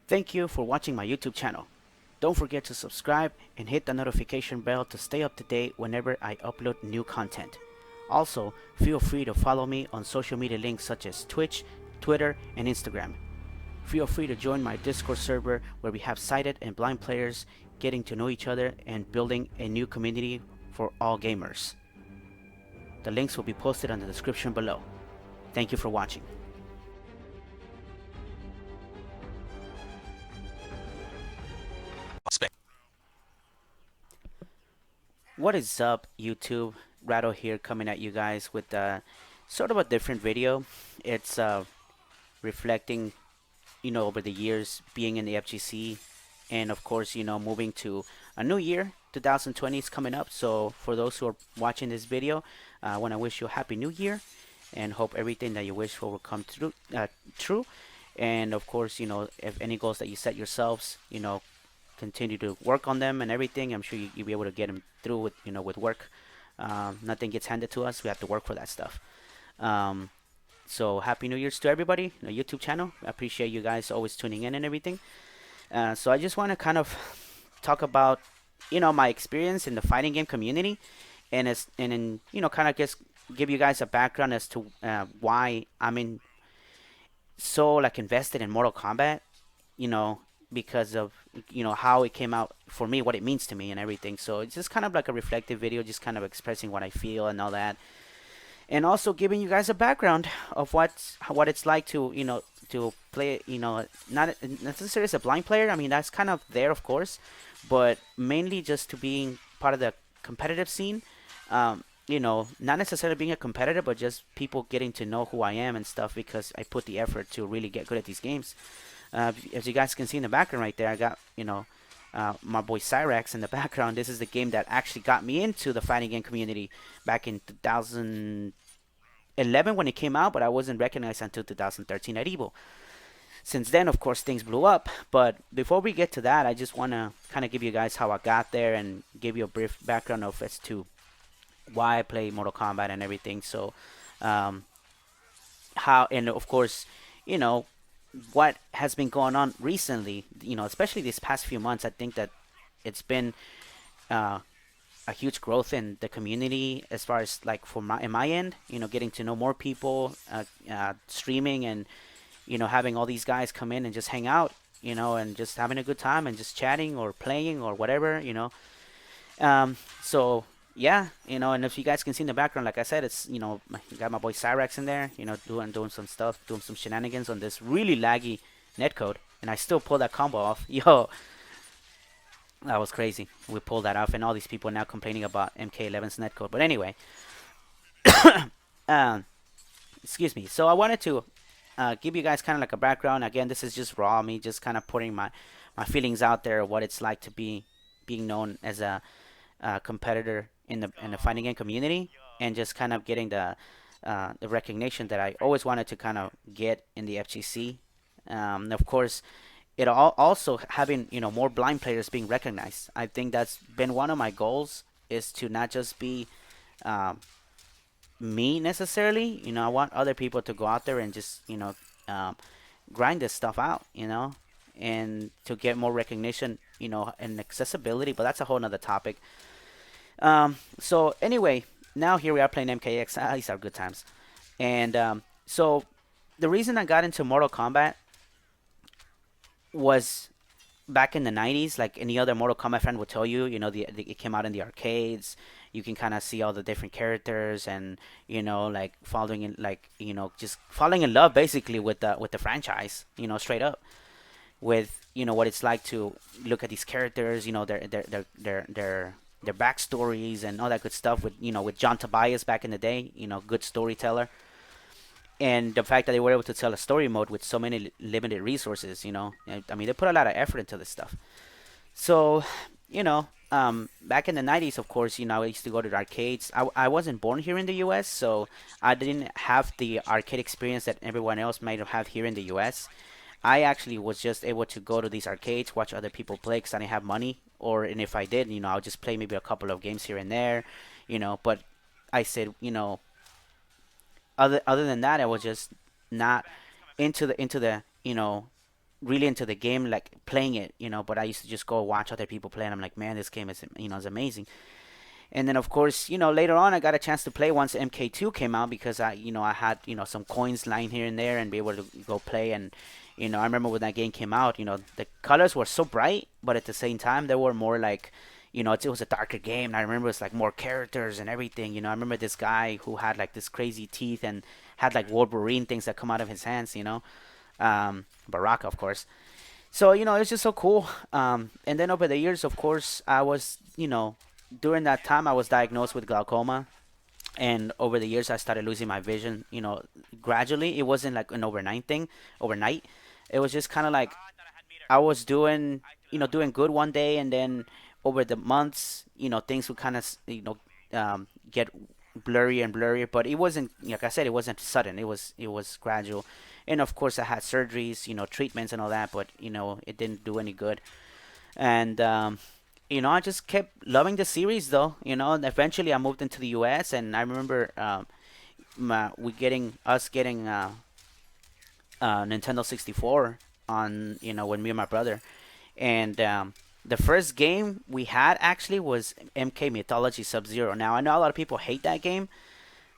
Thank you for watching my YouTube channel. Don't forget to subscribe and hit the notification bell to stay up to date whenever I upload new content. Also, feel free to follow me on social media links such as Twitch, Twitter, and Instagram. Feel free to join my Discord server where we have sighted and blind players getting to know each other and building a new community for all gamers. The links will be posted in the description below. Thank you for watching. What is up, YouTube? Rattle here, coming at you guys with sort of a different video. It's reflecting, over the years being in the FGC, and of course, moving to a new year. 2020 is coming up, so for those who are watching this video, I want to wish you a happy new year and hope everything that you wish for will come true. And of course, if any goals that you set yourselves, continue to work on them and everything. I'm sure you'll be able to get them through with with work. Nothing gets handed to us. We have to work for that stuff. Um, so happy New Year's to everybody. The YouTube channel. I appreciate you guys always tuning in and everything. So I just want to kind of talk about my experience in the fighting game community, and kind of just give you guys a background as to why I'm in so like invested in Mortal Kombat. You know, because of how it came out for me, what it means to me, and everything. So it's just kind of like a reflective video, just kind of expressing what I feel and all that, and also giving you guys a background of what it's like to to play. Not necessarily as a blind player. I mean, that's kind of there, of course, but mainly just to being part of the competitive scene. Not necessarily being a competitor, but just people getting to know who I am and stuff because I put the effort to really get good at these games. As you guys can see in the background right there, I got my boy Cyrax in the background. This is the game that actually got me into the fighting game community back in 2011 when it came out, but I wasn't recognized until 2013 at Evo. Since then, of course, things blew up. But before we get to that, I just want to kind of give you guys how I got there and give you a brief background of as to why I play Mortal Kombat and everything. So, how and of course, you know, what has been going on recently. Especially these past few months. I think that it's been uh, a huge growth in the community as far as like for my in my end. Getting to know more people, streaming, and having all these guys come in and just hang out. And just having a good time and just chatting or playing or whatever. So yeah, and if you guys can see in the background, like I said, it's got my boy Cyrax in there, doing some stuff, doing some shenanigans on this really laggy netcode, and I still pull that combo off. Yo, that was crazy. We pulled that off, and all these people are now complaining about MK11's netcode. But anyway, um, excuse me. So I wanted to give you guys kind of like a background. Again, this is just raw, me just kind of putting my feelings out there, what it's like to be being known as a competitor in the fighting game community, and just kind of getting the recognition that I always wanted to kind of get in the FGC. Of course, also having more blind players being recognized. I think that's been one of my goals, is to not just be um, me necessarily. I want other people to go out there and just um, grind this stuff out. And to get more recognition, and accessibility. But that's a whole nother topic. So anyway, now here we are playing MKX. These are good times. And so the reason I got into Mortal Kombat was back in the 90s. Like any other Mortal Kombat fan would tell you, it came out in the arcades. You can kind of see all the different characters, and like falling in, like just falling in love basically with the franchise. Straight up with what it's like to look at these characters. Their backstories and all that good stuff with John Tobias back in the day, good storyteller, and the fact that they were able to tell a story mode with so many limited resources. I mean, they put a lot of effort into this stuff. So, back in the 90s, of course, I used to go to the arcades. I wasn't born here in the US, so I didn't have the arcade experience that everyone else might have here in the US. I actually was just able to go to these arcades, watch other people play because I didn't have money, and if I did, I'll just play maybe a couple of games here and there. But I said, other than that, I was just not into the really into the game, like playing it, but I used to just go watch other people play, and I'm like, man, this game is amazing. And then of course, later on I got a chance to play once MK2 came out because I had, some coins lying here and there and be able to go play. And I remember when that game came out, the colors were so bright, but at the same time they were more like, it was a darker game. And I remember it was like more characters and everything. I remember this guy who had like this crazy teeth and had like Wolverine things that come out of his hands. Baraka, of course. So it's just so cool. And then over the years, of course, I was, during that time I was diagnosed with glaucoma, and over the years I started losing my vision. Gradually. It wasn't like an overnight thing. Overnight, it was just kind of like I was doing good one day, and then over the months, things would kind of, get blurry and blurrier. But it wasn't, like I said, it wasn't sudden. It was gradual, and of course I had surgeries, treatments and all that, but it didn't do any good. And I just kept loving the series though. And eventually I moved into the U.S. and I remember we getting Nintendo 64 on when me and my brother. And the first game we had actually was MK Mythology Sub Zero. Now I know a lot of people hate that game,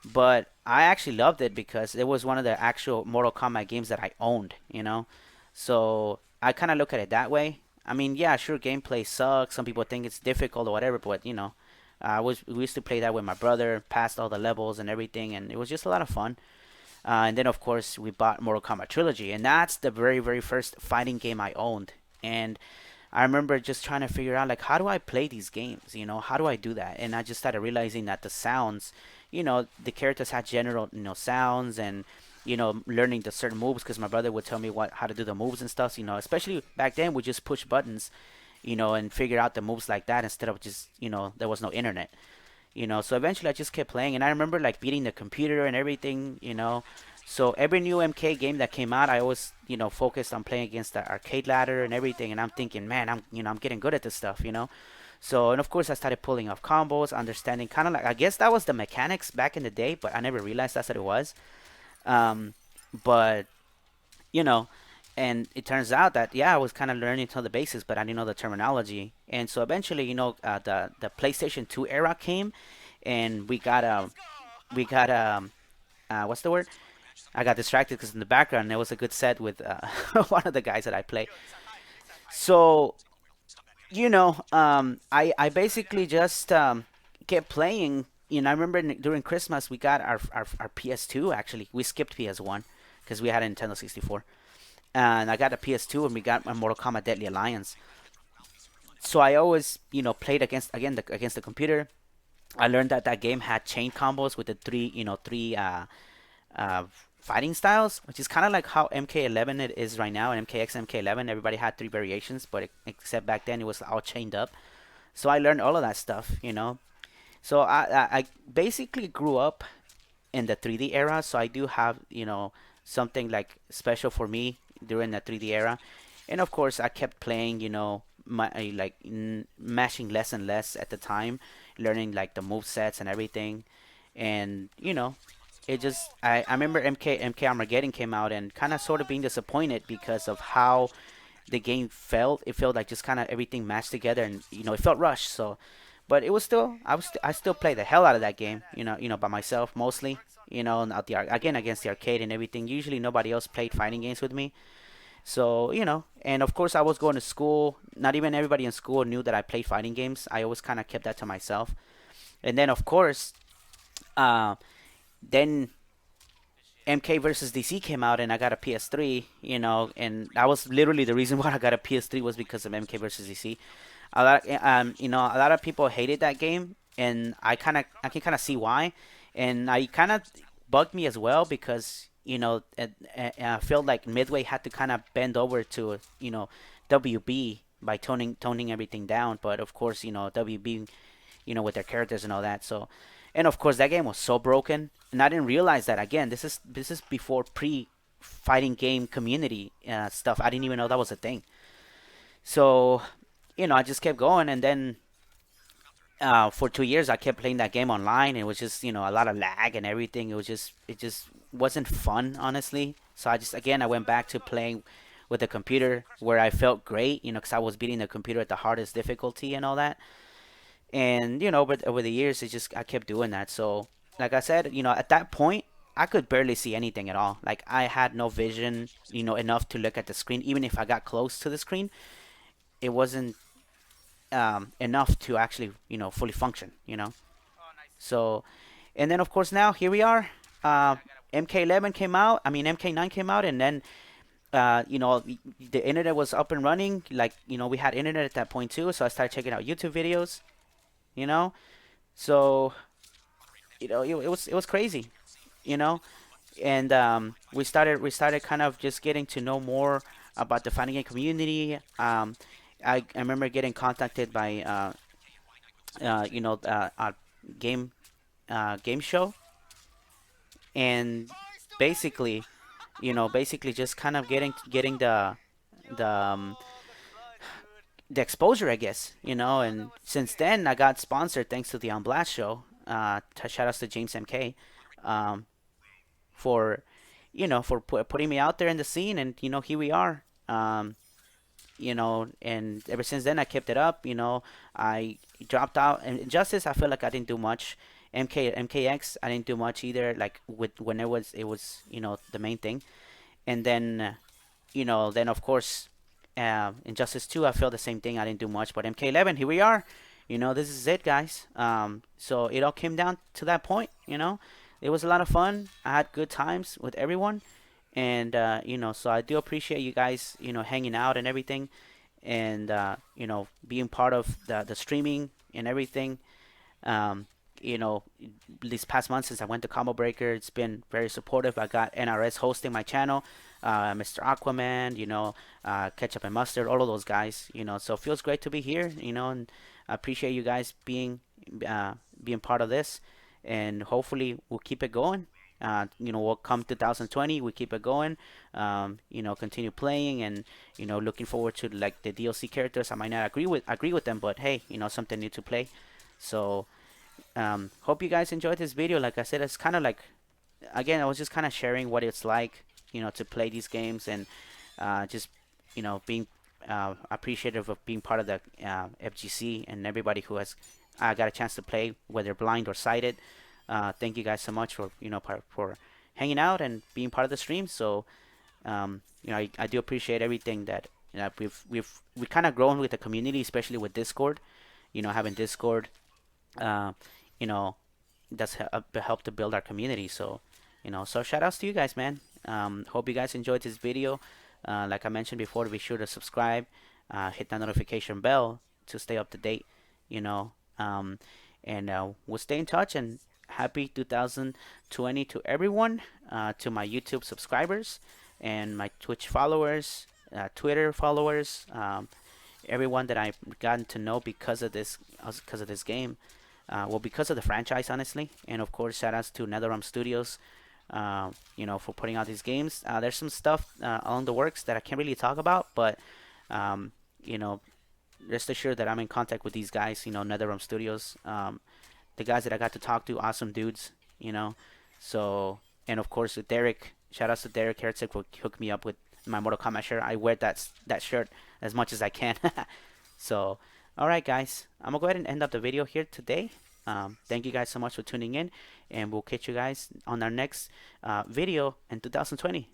but I actually loved it because it was one of the actual Mortal Kombat games that I owned. So I kind of look at it that way. I mean, yeah, sure, gameplay sucks. Some people think it's difficult or whatever, but we used to play that with my brother, passed all the levels and everything, and it was just a lot of fun. And then of course we bought Mortal Kombat Trilogy, and that's the very very first fighting game I owned. And I remember just trying to figure out like how do I play these games? How do I do that? And I just started realizing that the sounds, the characters had general sounds, and learning the certain moves because my brother would tell me what how to do the moves and stuff. Especially back then we just push buttons, and figure out the moves like that instead of just there was no internet. So eventually I just kept playing, and I remember like beating the computer and everything. So every new MK game that came out, I always focused on playing against the arcade ladder and everything, and I'm thinking, man, I'm getting good at this stuff. So, and of course I started pulling off combos, understanding kind of like, I guess that was the mechanics back in the day, but I never realized that's what it was. um but you know and it turns out that, yeah, I was kind of learning some of the basics, but I didn't know the terminology. And so eventually, the PlayStation 2 era came, and we got what's the word? I got distracted because in the background there was a good set with one of the guys that I play. So I basically just kept playing. I remember during Christmas we got our PS2. Actually, we skipped PS1 because we had a Nintendo 64, and I got a PS2, and we got a Mortal Kombat Deadly Alliance. So I always played against the computer. I learned that that game had chain combos with the three uh, fighting styles, which is kind of like how MK11 it is right now, and MKX and MK11. Everybody had three variations, but except back then it was all chained up. So I learned all of that stuff. So I basically grew up in the 3D era, so I do have something like special for me during the 3D era. And of course I kept playing, like mashing less and less at the time, learning like the move sets and everything. And it just I remember MK Armageddon came out, and kind of sort of being disappointed because of how the game felt. It felt like just kind of everything mashed together, and it felt rushed. So, but it was still I still play the hell out of that game. By myself mostly. Not again against the arcade and everything. Usually nobody else played fighting games with me. So and of course I was going to school. Not even everybody in school knew that I played fighting games. I always kind of kept that to myself. And then of course, uh, then MK versus DC came out, and I got a PS3. And that was literally the reason why I got a PS3 was because of MK versus DC. A lot of people hated that game, and I can kind of see why, and I kind of bugged me as well because I felt like Midway had to kind of bend over to WB by toning everything down, but of course WB with their characters and all that. So, and of course that game was so broken, and I didn't realize that. Again, this is before pre fighting game community stuff. I didn't even know that was a thing. So I just kept going, and then for 2 years I kept playing that game online. It was just a lot of lag and everything. It just wasn't fun, honestly. So I went back to playing with the computer where I felt great, because I was beating the computer at the hardest difficulty and all that. And over the years, it just I kept doing that. So like I said, at that point, I could barely see anything at all. Like I had no vision, enough to look at the screen. Even if I got close to the screen, it wasn't enough to actually fully function. So, and then of course now here we are. MK11 came out. I mean MK9 came out, and then the internet was up and running. Like we had internet at that point too, so I started checking out YouTube videos. You know, so it was crazy. You know, and we started kind of just getting to know more about the fighting game community. I remember getting contacted by a game game show, and basically basically just kind of getting the the exposure, I guess, and since then I got sponsored thanks to the On Blast show. Shout outs to James MK, um, for putting me out there in the scene, and here we are. And ever since then I kept it up. I dropped out, and Justice I feel like I didn't do much. MKX I didn't do much either. Like when it was the main thing, and then then of course, Injustice 2, I feel the same thing. I didn't do much, but MK11, here we are. This is it, guys. So it all came down to that point. It was a lot of fun. I had good times with everyone, and so I do appreciate you guys, hanging out and everything, and being part of the streaming and everything. Um, you know, these past months since I went to Combo Breaker, it's been very supportive. I got NRS hosting my channel, Mr. Aquaman, Ketchup and Mustard, all of those guys, so it feels great to be here, and I appreciate you guys being part of this, and hopefully we'll keep it going. We'll come 2020, we keep it going, continue playing, and looking forward to like the DLC characters. I might not agree with them, but hey, something new to play. So hope you guys enjoyed this video. Like I said, it's kind of like, again, I was just kind of sharing what it's like, to play these games, and just being appreciative of being part of the FGC, and everybody who has got a chance to play, whether blind or sighted. Thank you guys so much for for hanging out and being part of the stream. So I do appreciate everything that we kind of grown with the community, especially with Discord. Having Discord, uh, you know, that's helped to build our community. So so shout outs to you guys, man. Hope you guys enjoyed this video. Like I mentioned before, be sure to subscribe, hit that notification bell to stay up to date. You know, um, and we'll stay in touch. And happy 2020 to everyone, to my YouTube subscribers and my Twitch followers, Twitter followers, everyone that I've gotten to know because of this game. Well, because of the franchise, honestly, and of course, shout outs to NetherRealm Studios, for putting out these games. There's some stuff along the works that I can't really talk about, but um, you know, rest assured that I'm in contact with these guys. NetherRealm Studios, the guys that I got to talk to, awesome dudes. So, and of course with Derek, shout outs to Derek Herzig who hooked me up with my Mortal Kombat shirt. I wear that shirt as much as I can. So, all right, guys, I'm gonna go ahead and end up the video here today. Thank you guys so much for tuning in, and we'll catch you guys on our next video in 2020.